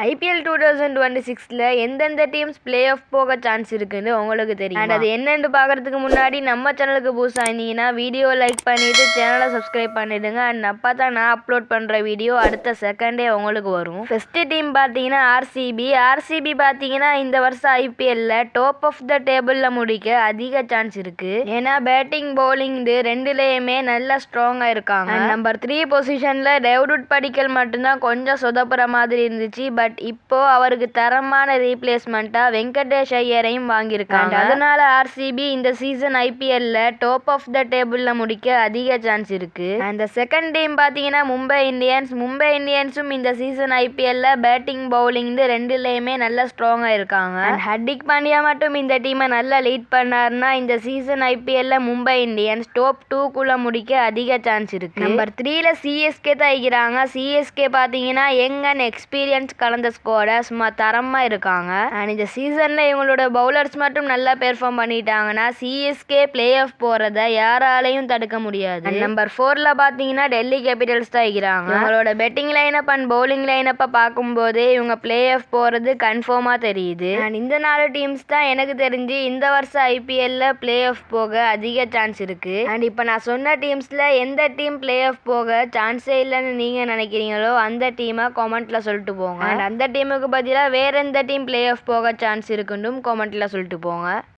IPL 2026ல எந்தெந்த teams play off போக chance இருக்குன்னு உங்களுக்கு தெரியும். அண்ட் அது என்னன்னு பார்க்கறதுக்கு முன்னாடி நம்ம சேனலுக்கு புதுசாக இருந்தீங்கன்னா வீடியோ லைக் பண்ணிட்டு சேனலை சப்ஸ்கிரைப் பண்ணிடுங்க. அண்ட் அப்போ தான் நான் அப்லோட் பண்ணுற வீடியோ அடுத்த செகண்டே உங்களுக்கு வரும். ஃபர்ஸ்ட் டீம் பார்த்தீங்கன்னா ஆர்சிபி பார்த்தீங்கன்னா இந்த வருஷம் ஐபிஎல்ல டாப் ஆஃப் த டேபிளில் முடிக்க அதிக சான்ஸ் இருக்கு. ஏன்னா பேட்டிங் பவுலிங் ரெண்டுலேயுமே நல்லா ஸ்ட்ராங்காக இருக்காங்க. நம்பர் 3 பொசிஷனில் டேவிட் படிக்கல் மட்டும்தான் கொஞ்சம் சொதப்புற மாதிரி இருந்துச்சு. பட் இப்போ அவருக்கு தரமான ரீப்ளேஸ்மெண்டா வெங்கடேஷ் ஐயரையும் வாங்கியிருக்காங்க. அதனால ஆர்சிபி இந்த சீசன் ஐபிஎல்ல டாப் ஆஃப் த டேபிள்ல முடிக்க அதிக சான்ஸ் இருக்கு. அந்த செகண்ட் டீம் பாத்தீங்கன்னா மும்பை இந்தியன்ஸும் இந்த சீசன் ஐபிஎல்ல பேட்டிங் பவுலிங் ரெண்டுலயுமே நல்லா ஸ்ட்ராங்கா இருக்காங்க. ஹர்திக் பாண்டியா மட்டும் இந்த டீமை நல்லா லீட் பண்ணாருன்னா இந்த சீசன் ஐபிஎல்ல மும்பை இந்தியன்ஸ் டாப் 2 முடிக்க அதிக சான்ஸ் இருக்கு. நம்பர் 3ல சிஎஸ்கே தான் இருக்கிறாங்க. சிஎஸ்கே பாத்தீங்கன்னா யங் அண்ட் எக்ஸ்பீரியன்ஸ் கலந்த ஸ்குவாட சும்மா தரமா இருக்காங்க. அண்ட் இந்த சீசன்ல இவங்களோட பவுலர்ஸ் மட்டும் நல்லா பெர்ஃபார்ம் பண்ணிட்டாங்கன்னா சிஎஸ்கே பிளே ஆஃப் போறத யாராலையும் தடுக்க முடியாது. நம்பர் 4ல பாத்தீங்கன்னா டெல்லி கேபிட்டல்ஸ் தான் இருக்கிறாங்க. இவங்களோட பெட்டிங் லைனப் அண்ட் பவுலிங் லைனப்பை பார்க்கும்போதே இவங்க பிளே ஆஃப் போறது கன்ஃபார்மா தெரியுது. அண்ட் இந்த 4 டீம்ஸ் தான் எனக்கு தெரிஞ்சு இந்த வருஷம் ஐபிஎல்ல பிளே ஆஃப் போக அதிக சான்ஸ் இருக்கு. அண்ட் இப்போ நான் சொன்ன டீம்ஸ்ல எந்த டீம் பிளே ஆஃப் போக சான்ஸே இல்லைன்னு நீங்க நினைக்கிறீங்களோ அந்த டீமை கமெண்ட்ல சொல்லிட்டு போங்க. அந்த டீமுக்கு பதிலாக வேற எந்த டீம் பிளே ஆஃப் போக சான்ஸ் இருக்குன்னு கமெண்ட்ல சொல்லிட்டு போங்க.